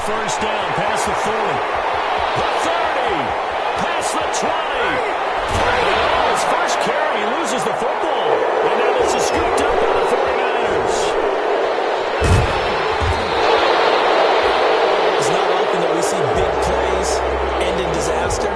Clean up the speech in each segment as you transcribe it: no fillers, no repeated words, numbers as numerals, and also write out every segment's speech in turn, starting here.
first down past the 40. The 30. Past the 20. And his first carry, he loses the football. And now this is scooped up by the 49ers. It's not often that we see big plays end in disaster.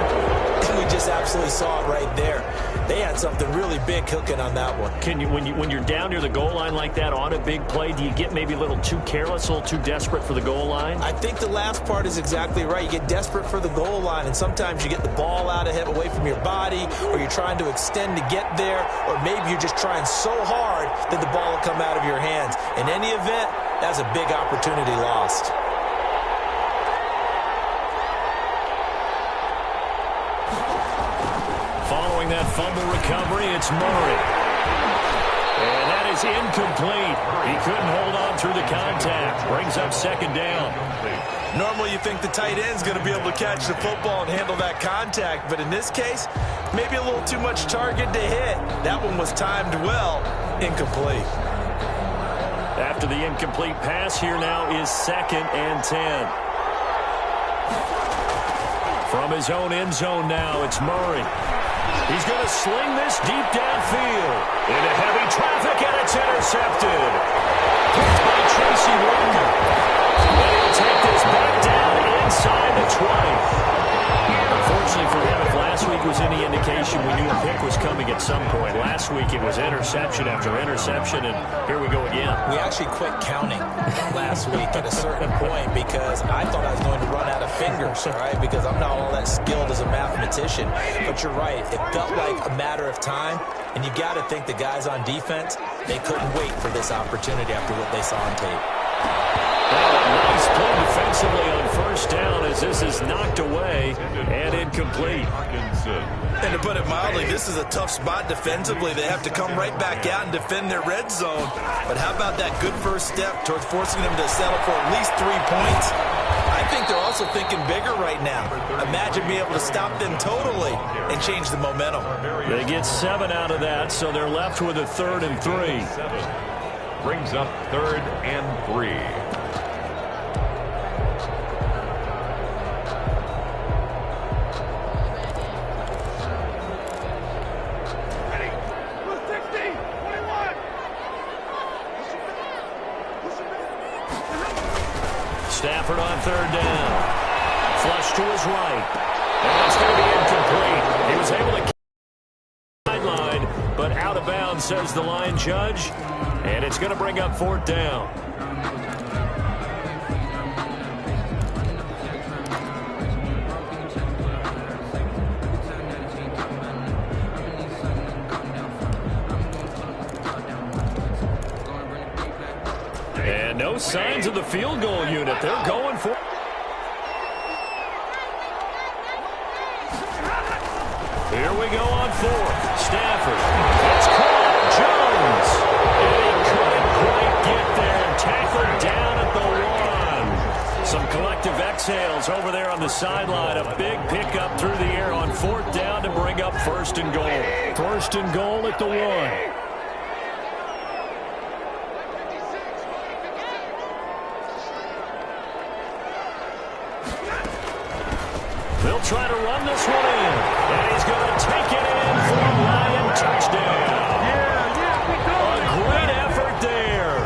And we just absolutely saw it right there. They had something really big cooking on that one. When you're down near the goal line like that on a big play, do you get maybe a little too careless, a little too desperate for the goal line? I think the last part is exactly right. You get desperate for the goal line, and sometimes you get the ball out of him away from your body, or you're trying to extend to get there, or maybe you're just trying so hard that the ball will come out of your hands. In any event, that's a big opportunity lost. Following that fumble recovery, it's Murray. And that is incomplete. He couldn't hold on through the contact. Brings up second down. Normally you think the tight end's going to be able to catch the football and handle that contact, but in this case, maybe a little too much target to hit. That one was timed well. Incomplete. After the incomplete pass, here now is 2nd and 10. From his own end zone now, it's Murray. He's going to sling this deep downfield. Into heavy traffic, and it's intercepted. Picked by Tracy Wonder. And he'll take this back down inside the 20. Unfortunately for him, if last week was any indication, we knew a pick was coming at some point. Last week it was interception after interception, and here we go again. We actually quit counting last week at a certain point because I thought I was going to run out of fingers, right? Because I'm not all that skilled as a mathematician. But you're right. It felt like a matter of time, and you got to think the guys on defense, they couldn't wait for this opportunity after what they saw on tape. Nice play defensively on first down as this is knocked away and incomplete. And to put it mildly, this is a tough spot defensively. They have to come right back out and defend their red zone. But how about that good first step towards forcing them to settle for at least 3 points? I think they're also thinking bigger right now. Imagine being able to stop them totally and change the momentum. They get 7 out of that, so they're left with a 3rd and 3. Brings up 3rd and 3. Stafford on 3rd down. Flush to his right. And it's going to be incomplete. He was able to keep the sideline, but out of bounds, says the line judge. And it's going to bring up 4th down. And no signs of the field goal unit. They're going for it. Here we go on 4th. Stafford. It's caught. Jones. And he couldn't quite get there and tackled down at the 1. Some collective exhales over there on the sideline. A big pickup through the air on 4th down to bring up 1st and goal. 1st and goal at the 1. They'll try to run this one in. And he's going to take it in for a Lion touchdown. A great effort there.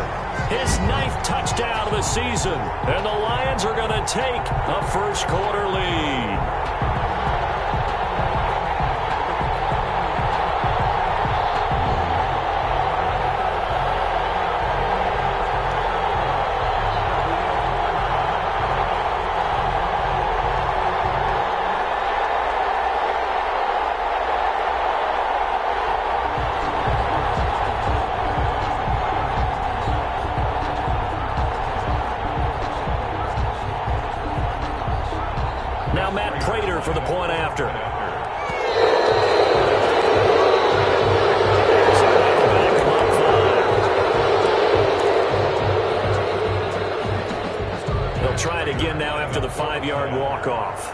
His 9th touchdown of the season. And the Lions are going to take a first-quarter lead. For the point after. They'll try it again now after the 5-yard walk-off.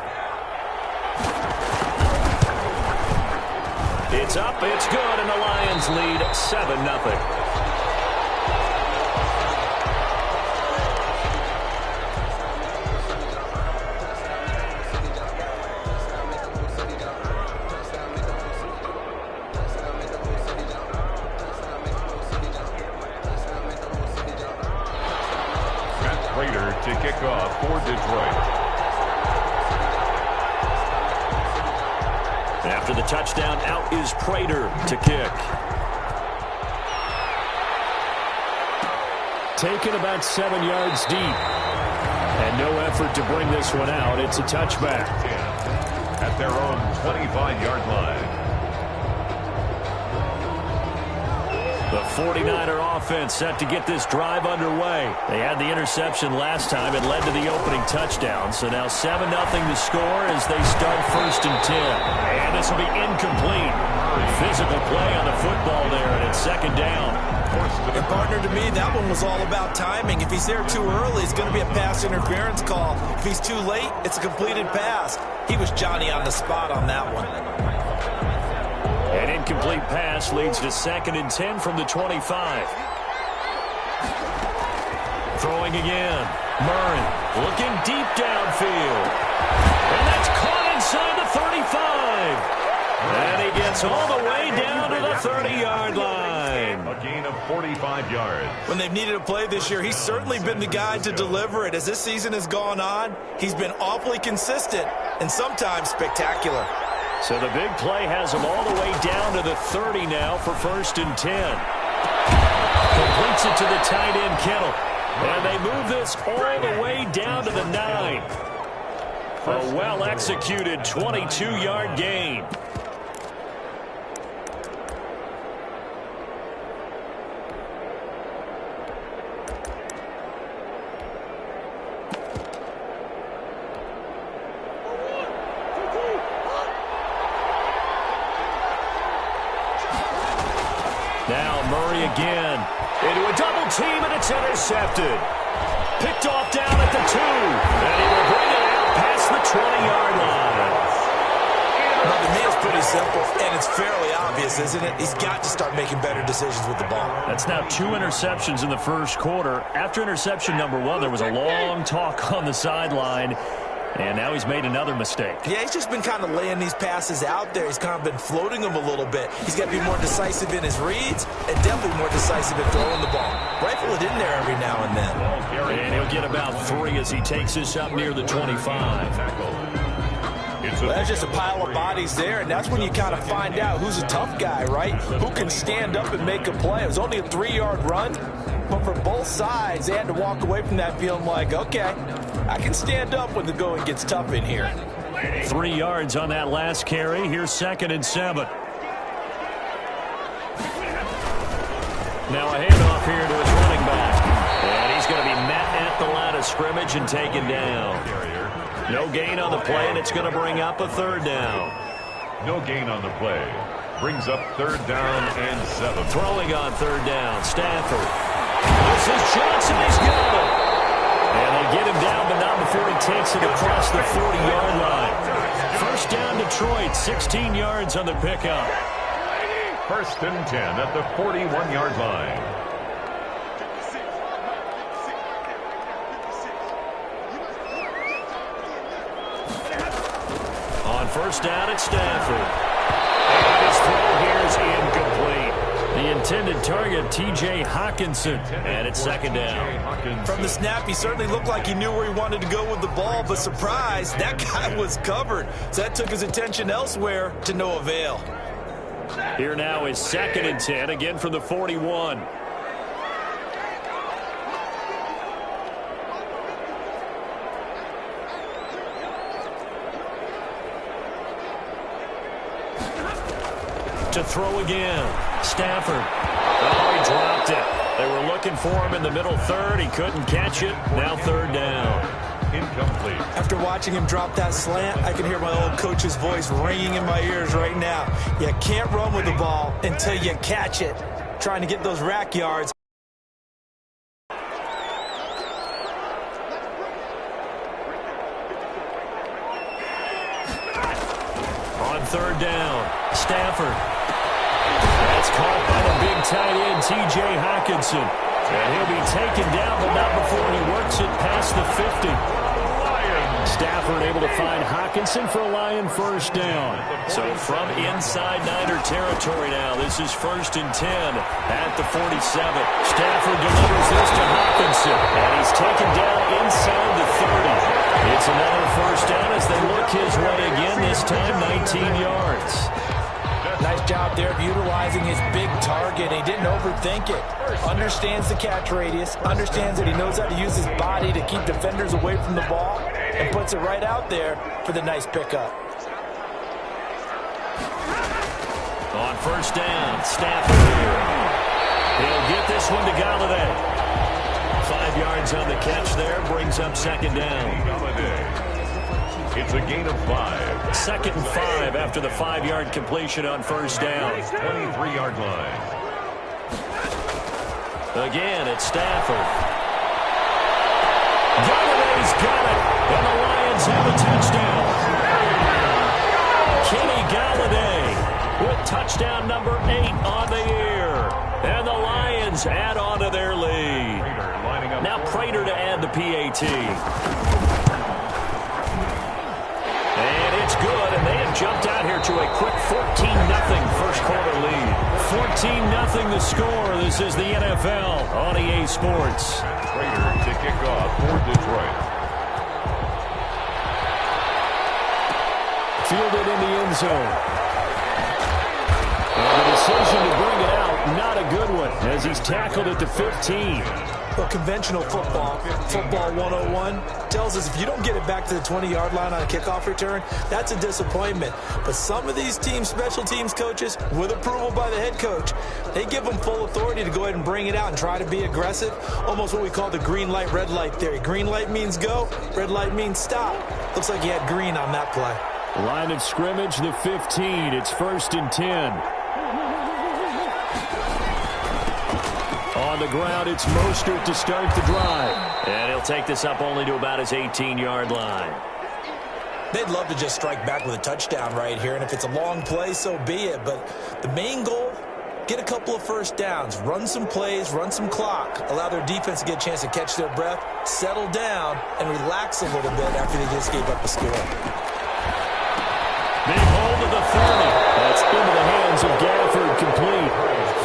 It's up, it's good, and the Lions lead 7-0. for Detroit. After the touchdown, out is Prater to kick. Taken about 7 yards deep. And no effort to bring this one out. It's a touchback. 10 at their own 25-yard line. The 49er offense set to get this drive underway. They had the interception last time. It led to the opening touchdown. So now 7-0 to score as they start 1st and 10. And this will be incomplete. Physical play on the football there, and it's 2nd down. And partner, to me, that one was all about timing. If he's there too early, it's going to be a pass interference call. If he's too late, it's a completed pass. He was Johnny on the spot on that one. An incomplete pass leads to 2nd and 10 from the 25. Throwing again. Murray looking deep downfield. And that's caught inside the 35. And he gets all the way down to the 30-yard line. A gain of 45 yards. When they've needed a play this year, he's certainly been the guy to deliver it. As this season has gone on, he's been awfully consistent and sometimes spectacular. So the big play has him all the way down to the 30 now for 1st and 10. Completes it to the tight end, Kittle. And they move this all the way down to the 9. A well-executed 22-yard gain. Now Murray again into a double team, and it's intercepted. Picked off down at the 2, and he will bring it out past the 20-yard line. Well, to me, it's pretty simple, and it's fairly obvious, isn't it? He's got to start making better decisions with the ball. That's now 2 interceptions in the 1st quarter. After interception number 1, there was a long talk on the sideline. And now he's made another mistake. Yeah, he's just been kind of laying these passes out there. He's kind of been floating them a little bit. He's got to be more decisive in his reads and definitely more decisive in throwing the ball. Rifle it in there every now and then. And he'll get about 3 as he takes this up near the 25. Well, there's just a pile of bodies there, and that's when you kind of find out who's a tough guy, right? Who can stand up and make a play. It was only a 3-yard run, but for both sides, they had to walk away from that feeling like, okay, I can stand up when the going gets tough in here. 3 yards on that last carry. Here's 2nd and 7. Now a handoff here to his running back. And he's going to be met at the line of scrimmage and taken down. No gain on the play, and it's going to bring up a 3rd down. No gain on the play. Brings up 3rd down and 7. Throwing on 3rd down. Stafford. This is Johnson. He's got it. And they get him down, but not before he takes it across the 40-yard line. 1st down, Detroit. 16 yards on the pickup. 1st and 10 at the 41-yard line. On 1st down, it's Stafford. And his throw here is incomplete. The intended target, T.J. Hawkinson, and it's 2nd down. From the snap, he certainly looked like he knew where he wanted to go with the ball, but surprise, that guy was covered. So that took his attention elsewhere to no avail. Here now is 2nd and 10, again from the 41. To throw again. Stafford. Oh, he dropped it. They were looking for him in the middle 3rd. He couldn't catch it. Now 3rd down. Incomplete. After watching him drop that slant, I can hear my old coach's voice ringing in my ears right now. You can't run with the ball until you catch it. Trying to get those rack yards. On 3rd down, Stafford. That's caught by the big tight end, T.J. Hawkinson. And he'll be taken down, but not before he works it past the 50. Stafford Stafford able to find Hockenson for a Lion first down. So from inside Niner territory now, this is 1st and 10 at the 47. Stafford delivers this to Hockenson, and he's taken down inside the 30. It's another first down as they look his way again, this time 19 yards. Nice job there of utilizing his big target. He didn't overthink it. Understands the catch radius. Understands that he knows how to use his body to keep defenders away from the ball. And puts it right out there for the nice pickup. On first down, Stafford here. He'll get this one to Galladay. 5 yards on the catch there. Brings up 2nd down. It's a gain of 5. 2nd and 5 after the 5-yard completion on first down. 23-yard line. Again, it's Stafford. Galladay's got it, and the Lions have a touchdown. Kenny Galladay with touchdown number 8 on the year. And the Lions add on to their lead. Now Prater to add the PAT. And it's good, and they have jumped out here to a quick 14-0 first quarter lead. 14-0 the score. This is the NFL on EA Sports. Prater to kick off for Detroit. Fielded in the end zone. And the decision to bring it out, not a good one, as he's tackled at the 15. Well, conventional football 101, tells us if you don't get it back to the 20-yard line on a kickoff return, that's a disappointment. But some of these teams, special teams coaches, with approval by the head coach, they give them full authority to go ahead and bring it out and try to be aggressive. Almost what we call the green light, red light theory. Green light means go, red light means stop. Looks like he had green on that play. Line of scrimmage, the 15. It's 1st and 10. On the ground, it's Mostert to start the drive. And he'll take this up only to about his 18-yard line. They'd love to just strike back with a touchdown right here, and if it's a long play, so be it. But the main goal, get a couple of first downs, run some plays, run some clock, allow their defense to get a chance to catch their breath, settle down, and relax a little bit after they just gave up a score. Big hold of the 30. That's into the hands of Gafford, complete.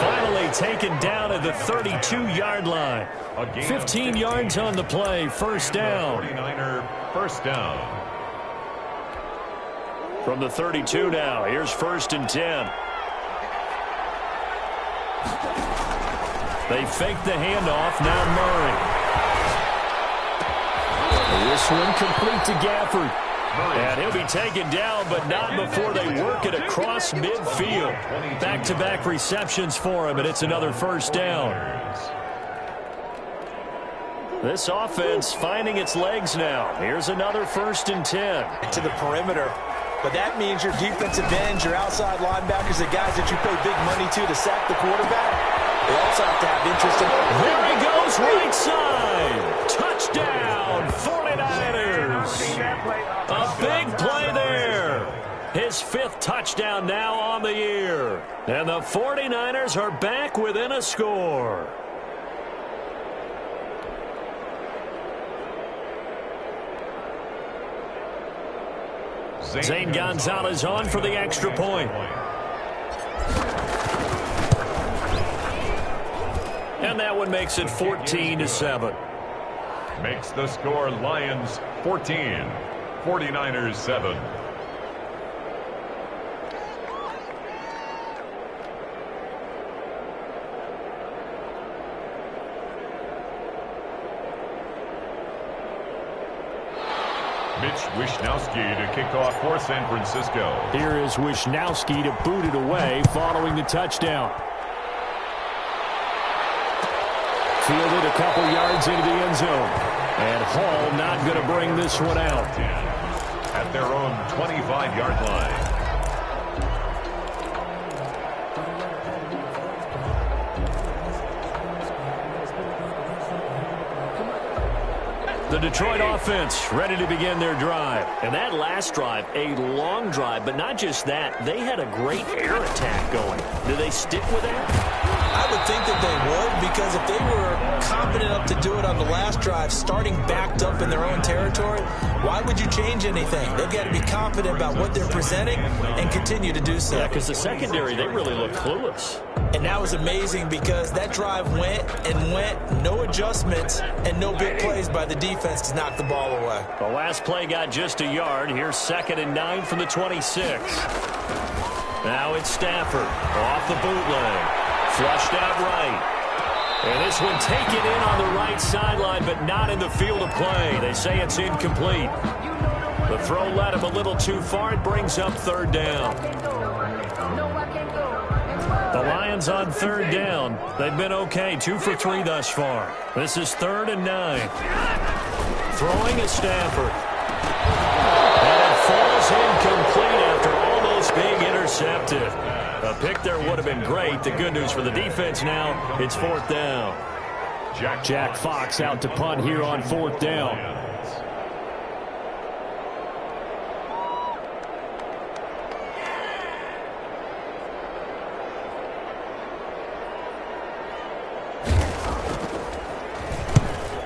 Finally taken down at the 32-yard line. 15 yards on the play, first down. 49er first down. From the 32 now, here's 1st and 10. They fake the handoff, now Murray. This one complete to Gafford. And he'll be taken down, but not before they work it across midfield. Back-to-back receptions for him, and it's another first down. This offense finding its legs now. Here's another 1st and 10. To the perimeter. But that means your defensive ends, your outside linebackers, the guys that you pay big money to sack the quarterback, they also have to have interest in it. There he goes, right side. Touchdown, 49ers. A big play there. His 5th touchdown now on the year. And the 49ers are back within a score. Zane Gonzalez on for the extra point. And that one makes it 14-7. Makes the score Lions 14, 49ers 7. Mitch Wishnowsky to kick off for San Francisco. Here is Wishnowsky to boot it away following the touchdown. Fielded a couple yards into the end zone. And Hall not going to bring this one out. At their own 25-yard line. The Detroit offense ready to begin their drive. And that last drive, a long drive, but not just that. They had a great air attack going. Do they stick with that? I would think that they would, because if they were confident enough to do it on the last drive, starting backed up in their own territory, Why would you change anything? They've got to be confident about what they're presenting and continue to do so. Yeah, because the secondary, they really look clueless. And that was amazing because that drive went and went, no adjustments and no big plays by the defense to knock the ball away. The last play got just a yard. Here's 2nd and 9 from the 26. Now it's Stafford off the bootleg. Flushed out right. And this one taken in on the right sideline, but not in the field of play. They say it's incomplete. The throw led him a little too far. It brings up 3rd down. The Lions on 3rd down. They've been okay, 2 for 3 thus far. This is 3rd and 9. Throwing is Stafford. And it falls incomplete after almost being intercepted. A pick there would have been great. The good news for the defense now, it's 4th down. Jack Fox out to punt here on 4th down.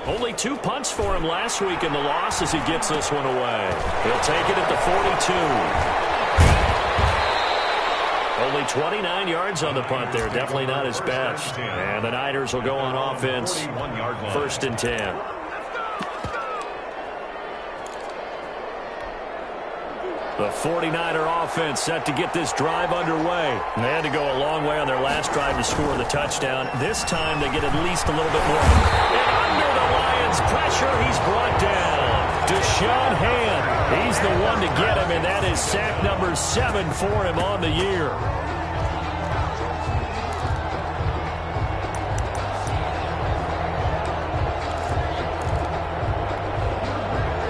Only 2 punts for him last week in the loss as he gets this one away. He'll take it at the 42. Only 29 yards on the punt there. Definitely not his best. And the Niners will go on offense. 1st and 10. The 49er offense set to get this drive underway. They had to go a long way on their last drive to score the touchdown. This time they get at least a little bit more. And under the Lions' pressure, he's brought down. Deshaun Hand, he's the one to get him, and that is sack number 7 for him on the year.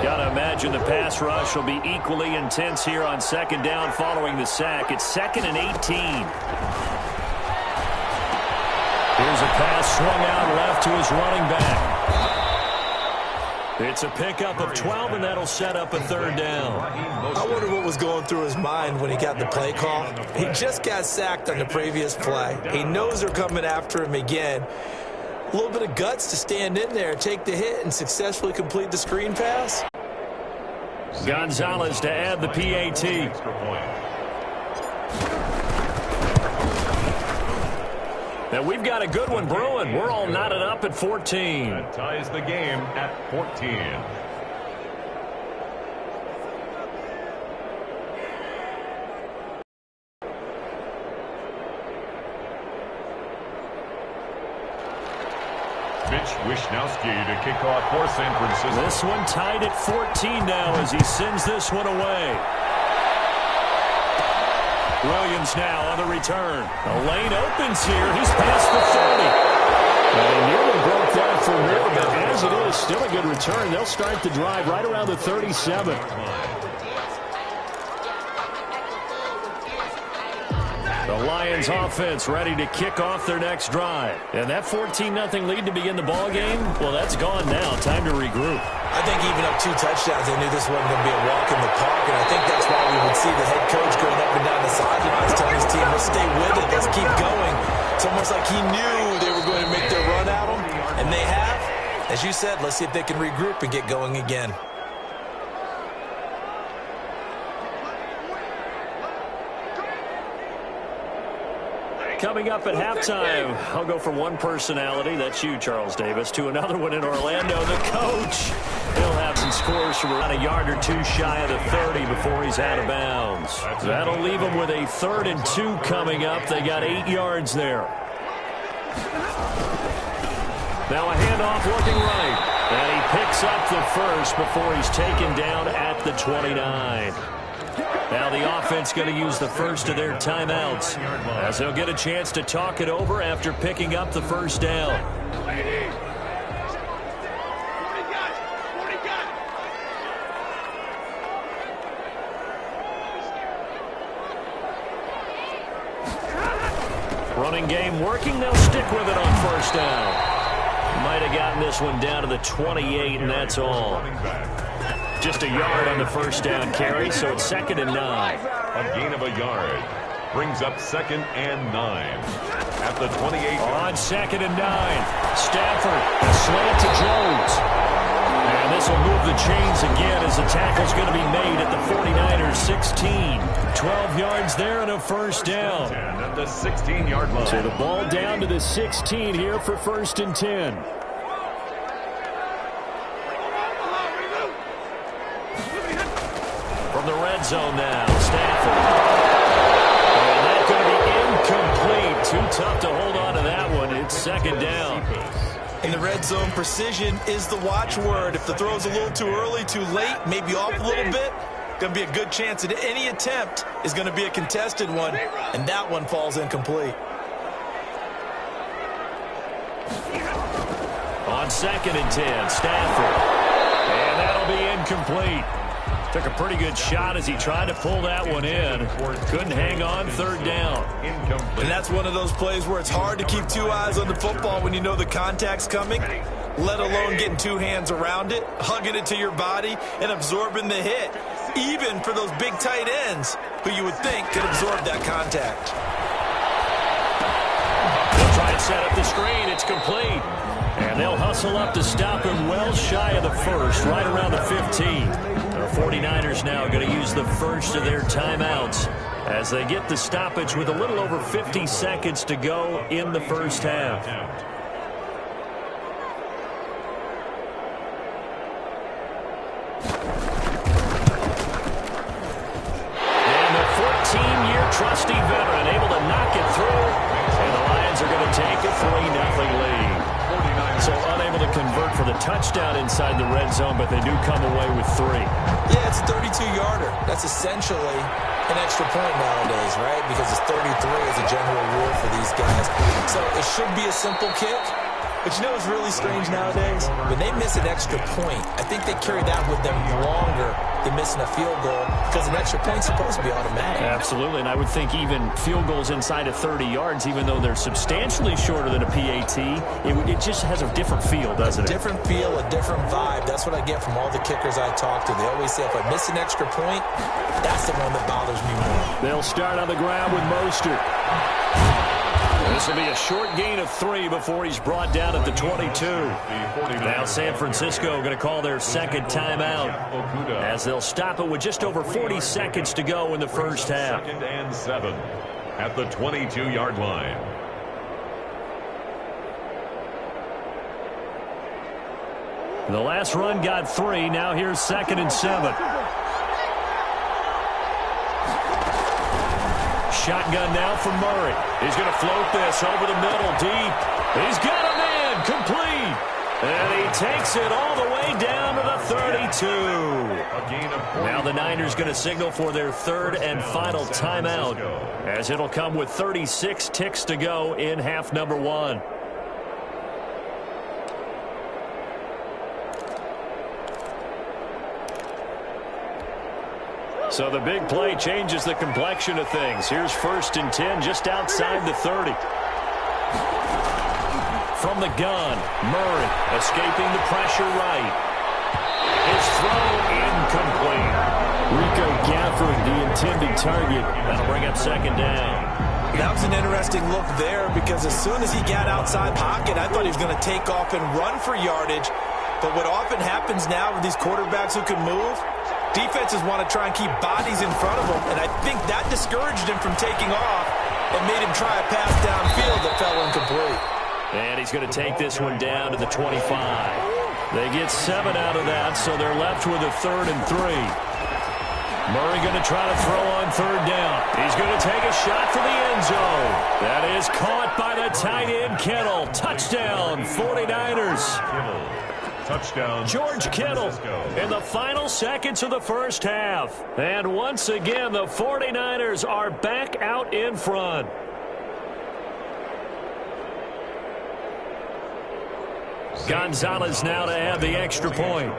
Gotta imagine the pass rush will be equally intense here on 2nd down following the sack. It's 2nd and 18. Here's a pass swung out left to his running back. It's a pickup of 12, and that'll set up a 3rd down. I wonder what was going through his mind when he got the play call. He just got sacked on the previous play. He knows they're coming after him again. A little bit of guts to stand in there, take the hit, and successfully complete the screen pass. Gonzalez to add the PAT. Now we've got a good one brewing. We're all knotted up at 14. That ties the game at 14. Mitch Wishnowsky to kick off for San Francisco. This one tied at 14 now as he sends this one away. Williams now on the return. The lane opens here. He's past the 30. They nearly broke that for more, but as it is, still a good return. They'll start the drive right around the 37. The Lions offense ready to kick off their next drive. And that 14-0 lead to begin the ball game, well, that's gone now. Time to regroup. I think even up 2 touchdowns, they knew this wasn't going to be a walk in the park, and I think that's why we would see the head coach going up and down the sidelines telling his team, let's stay with it, let's keep going. It's almost like he knew they were going to make their run at him, and they have. As you said, let's see if they can regroup and get going again. Coming up at halftime, I'll go from one personality, that's you, Charles Davis, to another one in Orlando, the coach. He'll have some scores from around a yard or 2 shy of the 30 before he's out of bounds. That'll leave him with a 3rd and 2 coming up. They got 8 yards there. Now a handoff looking right. And he picks up the first before he's taken down at the 29. Now the offense going to use the first of their timeouts as they'll get a chance to talk it over after picking up the 1st down. Running game working. They'll stick with it on 1st down. Might have gotten this one down to the 28, and that's all. Just a yard on the 1st down carry, so it's 2nd and 9. A gain of a yard brings up 2nd and 9 at the 28. On 2nd and 9, Stafford, a slant to Jones. And this will move the chains again as the tackle's going to be made at the 49ers 16. 12 yards there and a first down. At the 16-yard line. So the ball down to the 16 here for 1st and 10. From the red zone now, Stafford. And that's going to be incomplete. Too tough to hold on to that one. It's 2nd down. In the red zone, precision is the watchword. If the throw's a little too early, too late, maybe off a little bit, going to be a good chance that any attempt is going to be a contested one, and that one falls incomplete. On 2nd and 10, Stafford. And that'll be incomplete. Took a pretty good shot as he tried to pull that one in. Couldn't hang on, 3rd down. And that's one of those plays where it's hard to keep 2 eyes on the football when you know the contact's coming, let alone getting 2 hands around it, hugging it to your body, and absorbing the hit, even for those big tight ends who you would think could absorb that contact. They'll try and set up the screen. It's complete. And they'll hustle up to stop him well shy of the 1st, right around the 15. The 49ers now going to use the first of their timeouts as they get the stoppage with a little over 50 seconds to go in the first half. And the 14-year trusty veteran able to knock it through, and the Lions are going to take a 3-0 lead. So unable to convert for the touchdown inside the red zone, but they do come away with 3. Yeah, it's a 32-yarder. That's essentially an extra point nowadays, right? Because it's 33 as a general rule for these guys. So it should be a simple kick. But you know what's really strange nowadays? When they miss an extra point, I think they carry that with them longer than missing a field goal because an extra point's supposed to be automatic. Absolutely, and I would think even field goals inside of 30 yards, even though they're substantially shorter than a PAT, it just has a different feel, doesn't it? A different feel, a different vibe. That's what I get from all the kickers I talk to. They always say if I miss an extra point, that's the one that bothers me more. They'll start on the ground with Mostert. This will be a short gain of 3 before he's brought down at the 22. Now San Francisco going to call their 2nd timeout as they'll stop it with just over 40 seconds to go in the first half. 2nd and 7 at the 22-yard line. The last run got 3. Now here's 2nd and 7. Shotgun now for Murray. He's going to float this over the middle deep. He's got a man complete. And he takes it all the way down to the 32. Now the Niners going to signal for their 3rd and final timeout as it'll come with 36 ticks to go in half number 1. So the big play changes the complexion of things. Here's 1st and 10 just outside the 30. From the gun, Murray escaping the pressure right. His throw incomplete. Rico Gafford, the intended target. That'll bring up 2nd down. That was an interesting look there because as soon as he got outside pocket, I thought he was going to take off and run for yardage. But what often happens now with these quarterbacks who can move, defenses want to try and keep bodies in front of them, and I think that discouraged him from taking off and made him try a pass downfield that fell incomplete. And he's going to take this one down to the 25. They get 7 out of that, so they're left with a 3rd and 3. Murray going to try to throw on 3rd down. He's going to take a shot for the end zone. That is caught by the tight end, Kittle. Touchdown, 49ers. Touchdown, George Kittle in the final seconds of the first half. And once again, the 49ers are back out in front. Gonzalez now to add the extra point.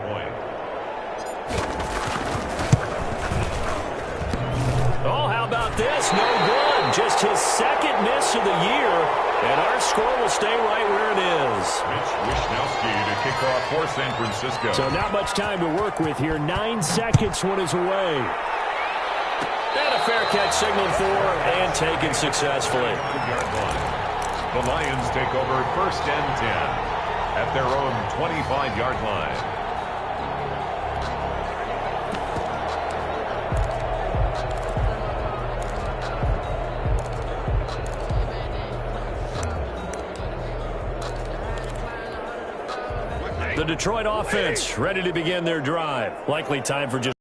Oh, how about this? No good. Just his 2nd miss of the year. And our score will stay right where it is. Mitch Wishnowsky to kick off for San Francisco. So not much time to work with here. 9 seconds, one is away. And a fair catch signaled for and taken successfully. The Lions take over 1st and 10 at their own 25-yard line. The Detroit offense ready to begin their drive. Likely time for just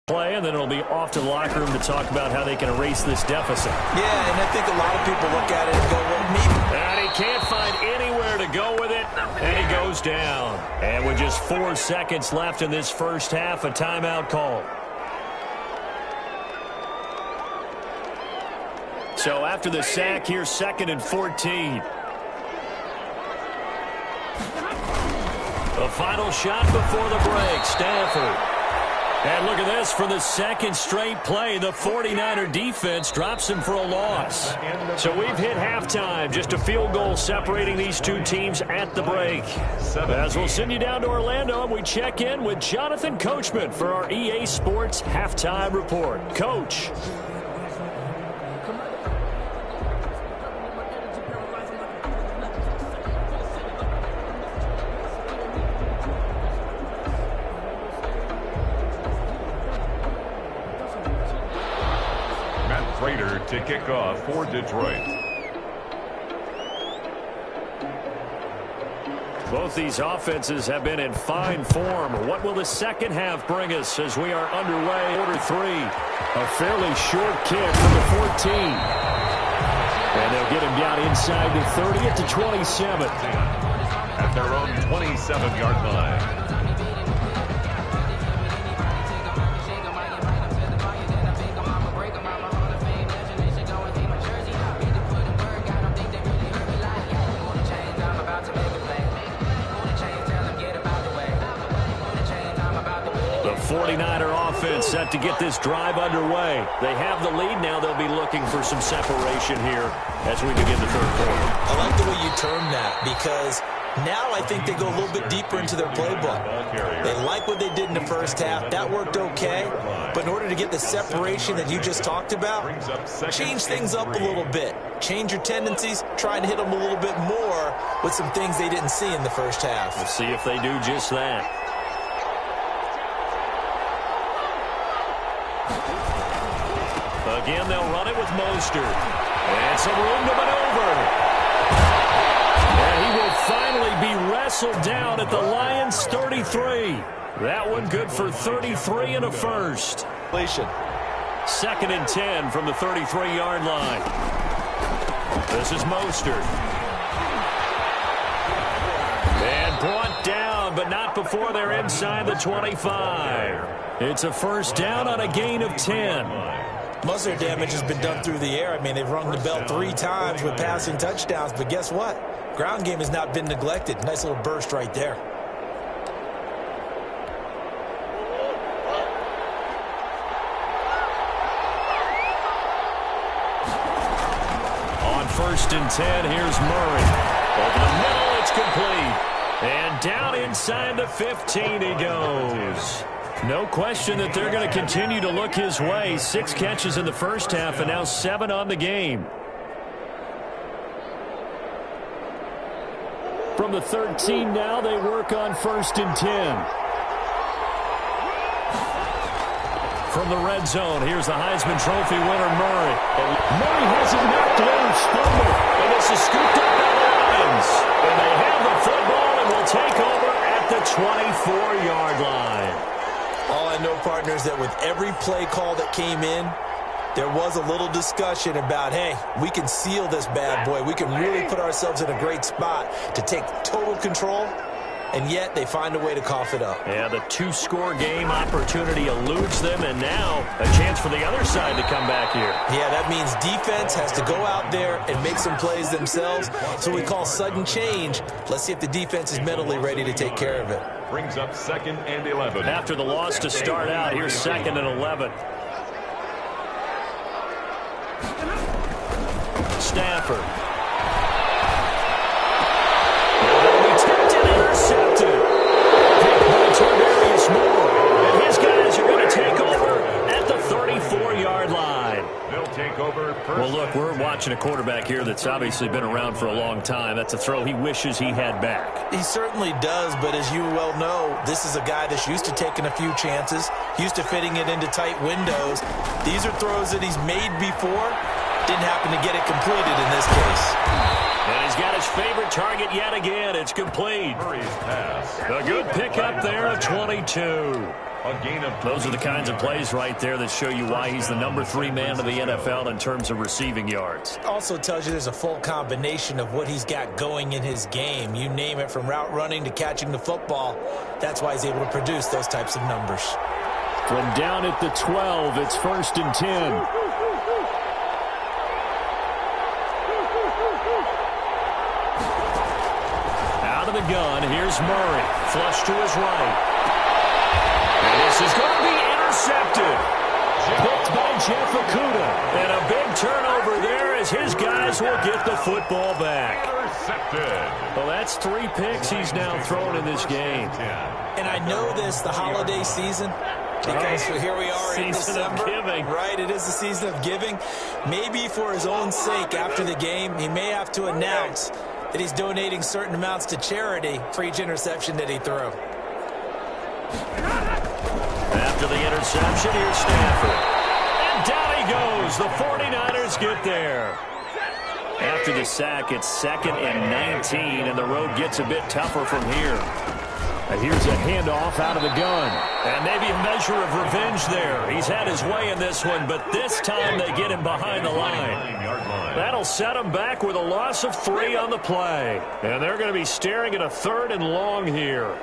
play, and then it'll be off to the locker room to talk about how they can erase this deficit. Yeah, and I think a lot of people look at it and go, well, maybe. And he can't find anywhere to go with it, and he goes down. And with just 4 seconds left in this first half, a timeout call. So after the sack, here's 2nd and 14. The final shot before the break, Stanford. And look at this, for the second straight play, the 49er defense drops him for a loss. So we've hit halftime, just a field goal separating these two teams at the break. As we'll send you down to Orlando, and we check in with Jonathan Coachman for our EA Sports Halftime Report. Coach. To kick off for Detroit. Both these offenses have been in fine form. What will the second half bring us as we are underway? Quarter 3. A fairly short kick from the 14. And they'll get him down inside the 30 at the 27. At their own 27-yard line. The 49er offense set to get this drive underway. They have the lead now. They'll be looking for some separation here as we begin the third quarter. I like the way you term that, because now I think they go a little bit deeper into their playbook. They like what they did in the first half. That worked okay. But in order to get the separation that you just talked about, change things up a little bit. Change your tendencies. Try and hit them a little bit more with some things they didn't see in the first half. We'll see if they do just that. Again, they'll run it with Mostert. And some room to maneuver. And he will finally be wrestled down at the Lions' 33. That one good for 33 and a first. 2nd and 10 from the 33-yard line. This is Mostert. And brought down, but not before they're inside the 25. It's a first down on a gain of 10. Most of their damage has been done through the air. I mean, they've rung the bell 3 times with passing touchdowns, but guess what? Ground game has not been neglected. Nice little burst right there. On 1st and 10, here's Murray. Over the middle, it's complete. And down inside the 15 he goes. No question that they're going to continue to look his way. 6 catches in the first half and now 7 on the game. From the 13 now, they work on 1st and 10. From the red zone, here's the Heisman Trophy winner, Murray. And Murray has it knocked loose. Fumble. And this is scooped up by the Lions. And they have the football and will take over at the 24-yard line. All I know, partners, that with every play call that came in, there was a little discussion about, hey, we can seal this bad boy. We can really put ourselves in a great spot to take total control, and yet they find a way to cough it up. Yeah, the 2-score game opportunity eludes them, and now a chance for the other side to come back here. Yeah, that means defense has to go out there and make some plays themselves. So we call sudden change. Let's see if the defense is mentally ready to take care of it. Brings up 2nd and 11. After the loss to start out, here's 2nd and 11. Stanford. Will be tipped and intercepted. Big ball to Darius Moore. And his guys are going to take over at the 34-yard line. They'll take over first. Well, look, we're watching a quarterback here that's obviously been around for a long time. That's a throw he wishes he had back. He certainly does, but as you well know, this is a guy that's used to taking a few chances, used to fitting it into tight windows. These are throws that he's made before, Didn't happen to get it completed in this case. And he's got his favorite target yet again. It's complete. Murray's pass. A good pickup there of 22. A gain of Those are the kinds of plays right there that show you why he's the number 3 man in the NFL in terms of receiving yards. Also tells you there's a full combination of what he's got going in his game. You name it, from route running to catching the football. That's why he's able to produce those types of numbers. From down at the 12, it's 1st and 10. Out of the gun, here's Murray. Flush to his right. And this is going to be intercepted. Picked by Jeff Okudah. And a big turnover there as his guys will get the football back. Intercepted. Well, that's 3 picks he's now thrown in this game. And I know this, the holiday season, because here we are in Season of December. giving. Right, it is the season of giving. Maybe for his own sake, after the game, he may have to announce that he's donating certain amounts to charity for each interception that he threw. After the interception, here's Stafford. And down he goes. The 49ers get there. After the sack, it's 2nd and 19, and the road gets a bit tougher from here. And here's a handoff out of the gun. And maybe a measure of revenge there. He's had his way in this one, but this time they get him behind the line. That'll set him back with a loss of 3 on the play. And they're going to be staring at a 3rd and long here.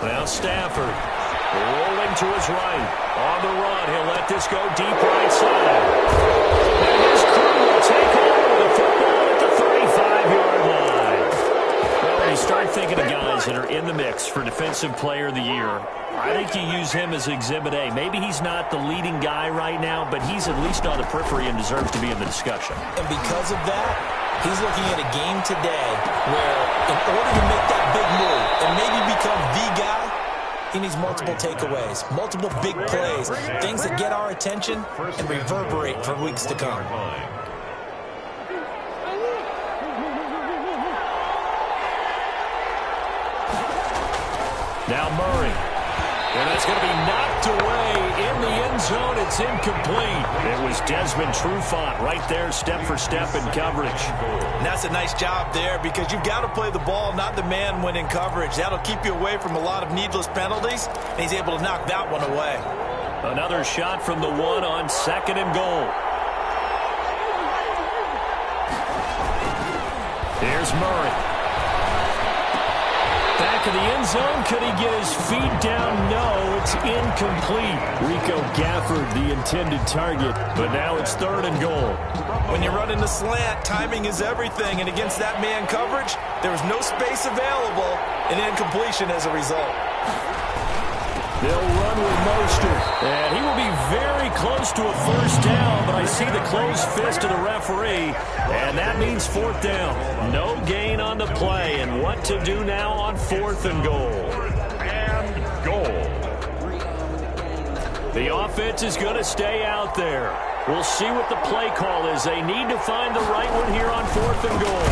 Now Stafford rolling to his right. On the run, he'll let this go deep right side. And his crew will take over the football at the 35-yard line. Well, when you start thinking of guys that are in the mix for Defensive Player of the Year, I think you use him as Exhibit A. Maybe he's not the leading guy right now, but he's at least on the periphery and deserves to be in the discussion. And because of that, he's looking at a game today where, in order to make that big move and maybe become the guy, he needs multiple takeaways, multiple big plays, things that get our attention and reverberate for weeks to come. Now Murray. And that's going to be knocked away in the end zone. It's incomplete. It was Desmond Trufant right there, step for step in coverage. And that's a nice job there, because you've got to play the ball, not the man when in coverage. That'll keep you away from a lot of needless penalties, and he's able to knock that one away. Another shot from the 1 on 2nd and goal. Here's Murray. Back of the end zone. Could he get his feet down? No, it's incomplete. Rico Gafford, the intended target, but now it's 3rd and goal. When you run in the slant, timing is everything, and against that man coverage, there was no space available, and incompletion as a result. They'll run with Mostert, and he will be very close to a 1st down, but I see the closed fist of the referee, and that means 4th down. No gain on the play, and what to do now on 4th and goal. And goal. The offense is going to stay out there. We'll see what the play call is. They need to find the right one here on 4th and goal.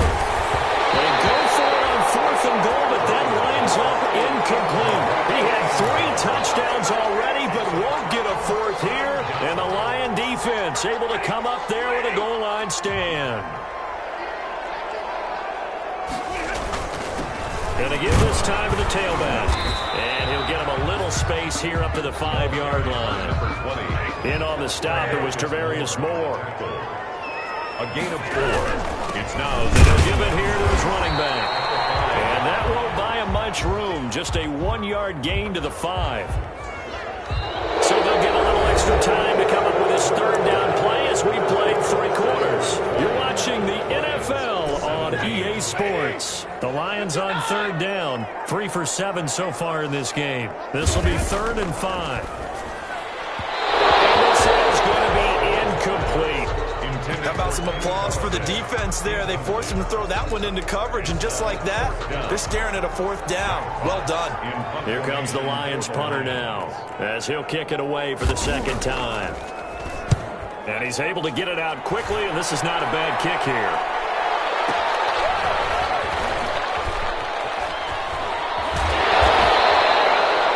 They go for it on 4th and goal, but that lines up incomplete. He had 3 touchdowns already, but won't get a 4th here. And the Lion defense able to come up there with a goal line stand. Going to give this time to the tailback. And he'll get him a little space here up to the 5-yard line. In on the stop, it was Travarius Moore. A gain of 4. It's now And he'll give it here to his running back. And that won't buy him much room. Just a 1-yard gain to the 5. So they'll get a little extra time to come up with his 3rd down play as we played 3 quarters. You're watching the NFL on EA Sports. The Lions on 3rd down. 3 for 7 so far in this game. This will be 3rd and 5. And this is going to be incomplete. How about some applause for the defense there? They forced him to throw that one into coverage, and just like that, they're staring at a 4th down. Well done. Here comes the Lions punter now, as he'll kick it away for the 2nd time. And he's able to get it out quickly, and this is not a bad kick here.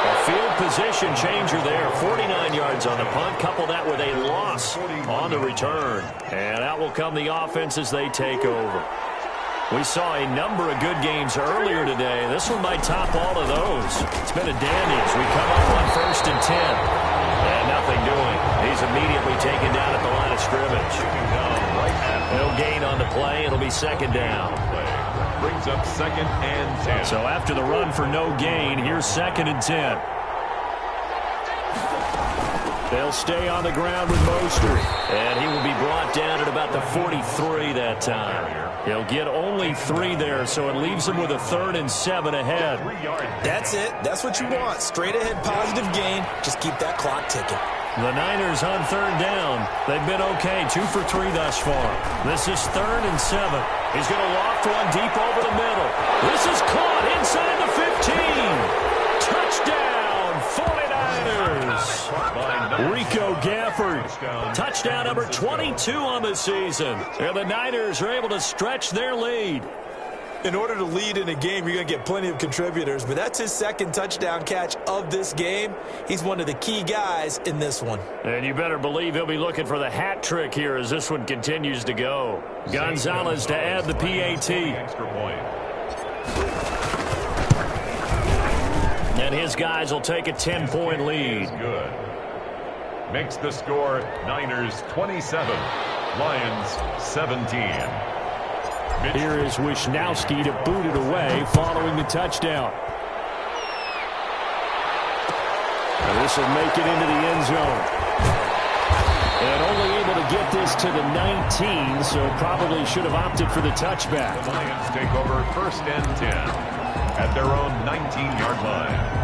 A field position changer there. 49 yards on the punt. Couple that with a loss on the return. And out will come the offense as they take over. We saw a number of good games earlier today. This one might top all of those. It's been a dandy as we come up on 1st and 10. And nothing doing. He's immediately taken down at the line of scrimmage. No gain on the play. It'll be 2nd down. Brings up 2nd and 10. So after the run for no gain, here's 2nd and 10. They'll stay on the ground with Mostert. And he will be brought down at about the 43 that time. He'll get only 3 there, so it leaves him with a 3rd and 7 ahead. That's it. That's what you want. Straight ahead positive gain. Just keep that clock ticking. The Niners on 3rd down. They've been okay, 2 for 3 thus far. This is 3rd and 7. He's going to loft one deep over the middle. This is caught inside the 15. Touchdown, 49ers. Rico Gafford. Touchdown number 22 on the season. And the Niners are able to stretch their lead. In order to lead in a game, you're going to get plenty of contributors, but that's his 2nd touchdown catch of this game. He's one of the key guys in this one. And you better believe he'll be looking for the hat trick here as this one continues to go. Gonzalez to add the PAT. Extra point. And his guys will take a 10-point lead. Good. Makes the score Niners 27, Lions 17. Here is Wishnowski to boot it away following the touchdown. And this will make it into the end zone. And only able to get this to the 19, so probably should have opted for the touchback. The Lions take over 1st and 10 at their own 19-yard line.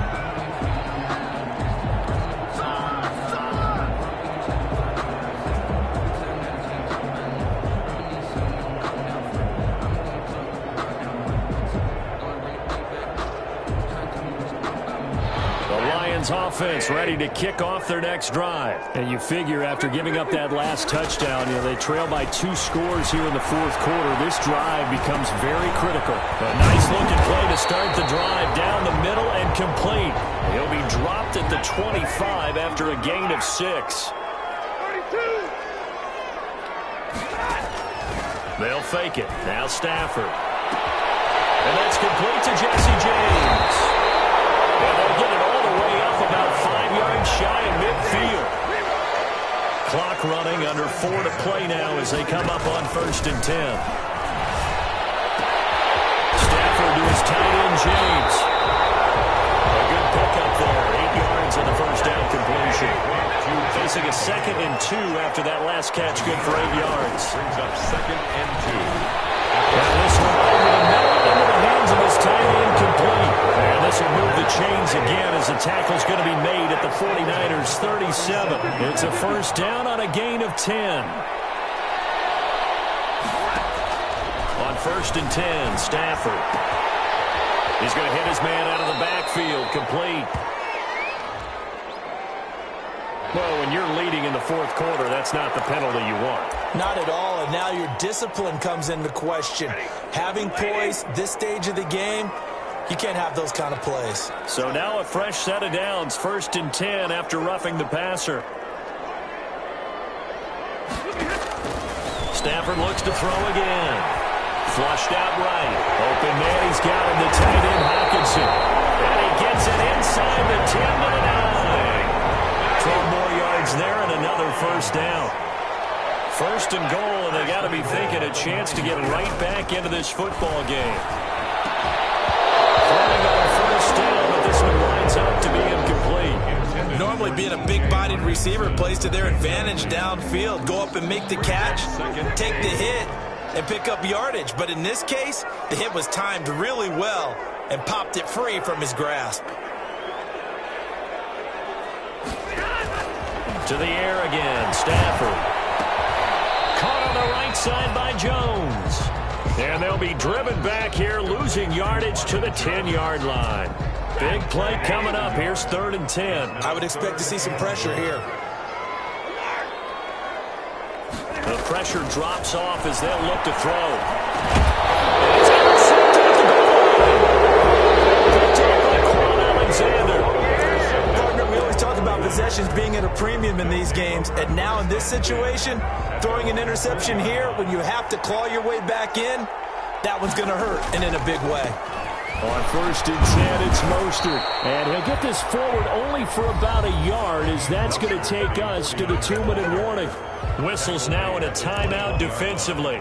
Offense ready to kick off their next drive. And you figure after giving up that last touchdown, they trail by 2 scores here in the 4th quarter. This drive becomes very critical. A nice looking play to start the drive down the middle and complete. He'll be dropped at the 25 after a gain of 6. They'll fake it. Now Stafford. And that's complete to Jesse James. And they'll get it all the way up about 5 yards shy of midfield. Clock running under 4 to play now as they come up on 1st and 10. Stafford to his tight end, James. A good pickup there. 8 yards on the 1st down completion. Facing a 2nd and 2 after that last catch. Good for 8 yards. Brings up 2nd and 2. And this one over the middle into the hands of his tight end, complete. And this will move the chains again as the tackle's going to be made at the 49ers 37. It's a 1st down on a gain of 10. On 1st and 10, Stafford. He's going to hit his man out of the backfield, complete. Well, when you're leading in the 4th quarter, that's not the penalty you want. Not at all, and now your discipline comes into question. Having poise this stage of the game, you can't have those kind of plays. So now a fresh set of downs, 1st and 10 after roughing the passer. Stafford looks to throw again. Flushed out right. Open man, he's got him, the tight end, Hawkinson. And he gets it inside the 10 to the 9. 12 more yards there and another 1st down. 1st and goal, and they got to be thinking a chance to get right back into this football game. Throwing on 1st down, but this one winds up to be incomplete. Normally being a big-bodied receiver plays to their advantage downfield. Go up and make the catch, take the hit, and pick up yardage. But in this case, the hit was timed really well and popped it free from his grasp. To the air again, Stafford. Caught on the right side by Jones. And they'll be driven back here, losing yardage to the 10-yard line. Big play coming up. Here's 3rd and 10. I would expect to see some pressure here. The pressure drops off as they'll look to throw. It's intercepted at the goal line. Picked up by Quan Alexander. Partner possessions being at a premium in these games. And now in this situation, throwing an interception here when you have to claw your way back in, that one's going to hurt, and in a big way. On 1st and 10, it's Mostert. And he'll get this forward only for about a yard, as that's going to take us to the 2-minute warning. Whistles now in a timeout defensively.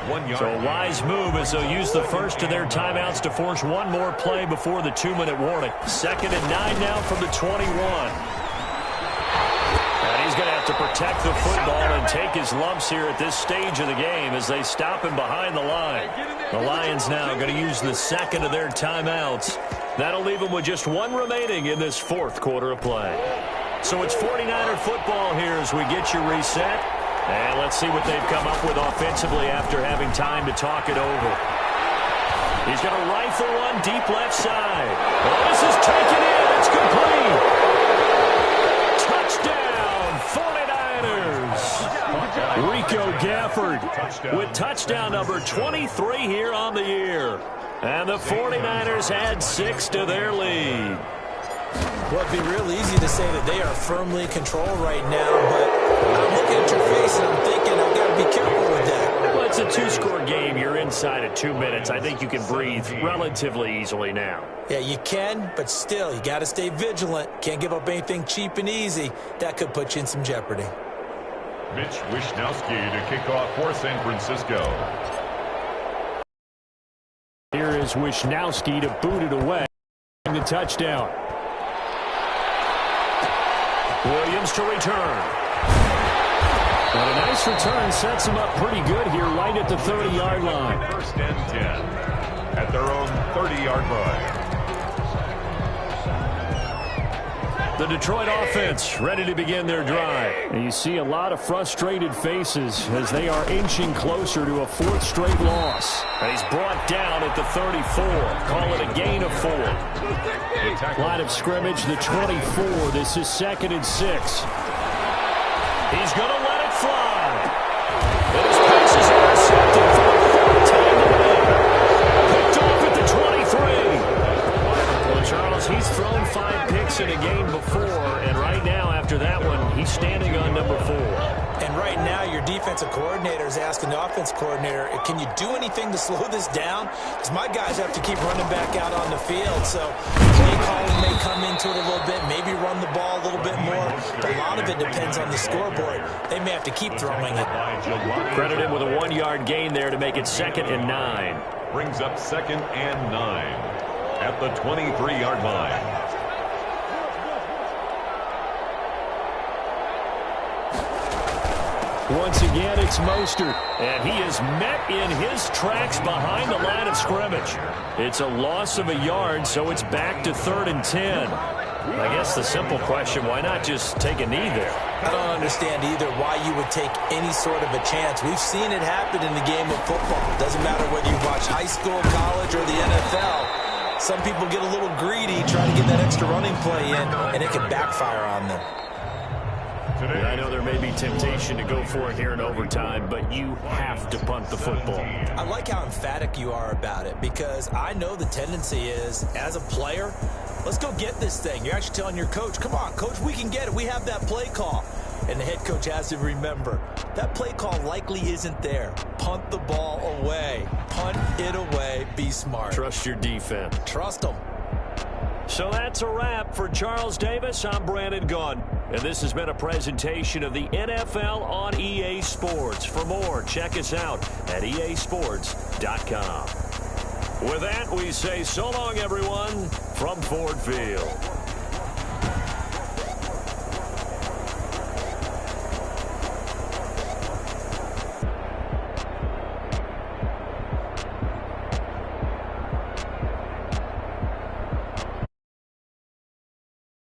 1 yard. So a wise move as they'll use the first of their timeouts to force one more play before the 2-minute warning. 2nd and 9 now from the 21. And he's going to have to protect the football and take his lumps here at this stage of the game as they stop him behind the line. The Lions now going to use the second of their timeouts. That'll leave them with just one remaining in this 4th quarter of play. So it's 49er football here as we get you reset. And let's see what they've come up with offensively after having time to talk it over. He's going to rifle one deep left side. Oh, this is taken in. It's complete. Touchdown, 49ers. Rico Gafford with touchdown number 23 here on the year. And the 49ers add 6 to their lead. Well, it'd be real easy to say that they are firmly in control right now, but I'm looking at your face and I'm thinking I've got to be careful with that. Well, it's a 2-score game. You're inside of 2 minutes. I think you can breathe relatively easily now. Yeah, you can, but still, you got to stay vigilant. Can't give up anything cheap and easy. That could put you in some jeopardy. Mitch Wishnowsky to kick off for San Francisco. Here is Wishnowsky to boot it away. The touchdown. Williams to return. And a nice return sets him up pretty good here right at the 30-yard line. 1st and 10 at their own 30-yard line. The Detroit offense ready to begin their drive. And you see a lot of frustrated faces as they are inching closer to a 4th straight loss. And he's brought down at the 34. Call it a gain of 4. Line of scrimmage, the 24. This is 2nd and 6. He's going to let it fly. And his pass is intercepted for the 3rd time today. Picked off at the 23. Well, Charles, he's thrown 5 picks in a game before, and right now, after that one, he's standing on number 4. And right now, your defensive coordinator is asking the offense coordinator, can you do anything to slow this down? Because my guys have to keep running back out on the field. So play calling may come into it a little bit, maybe run the ball a little bit more. But a lot of it depends on the scoreboard. They may have to keep throwing it. Credit him with a 1-yard gain there to make it 2nd and 9. Brings up 2nd and 9 at the 23-yard line. Once again, it's Mostert, and he is met in his tracks behind the line of scrimmage. It's a loss of a yard, so it's back to 3rd and 10. I guess the simple question, why not just take a knee there? I don't understand either why you would take any sort of a chance. We've seen it happen in the game of football. It doesn't matter whether you watch high school, college, or the NFL. Some people get a little greedy, try to get that extra running play in, and it can backfire on them. Yeah, I know there may be temptation to go for it here in overtime, but you have to punt the football. I like how emphatic you are about it, because I know the tendency is, as a player, let's go get this thing. You're actually telling your coach, come on, coach, we can get it. We have that play call. And the head coach has to remember, that play call likely isn't there. Punt the ball away. Punt it away. Be smart. Trust your defense. Trust them. So that's a wrap for Charles Davis. I'm Brandon Gunn. And this has been a presentation of the NFL on EA Sports. For more, check us out at easports.com. With that, we say so long, everyone, from Ford Field.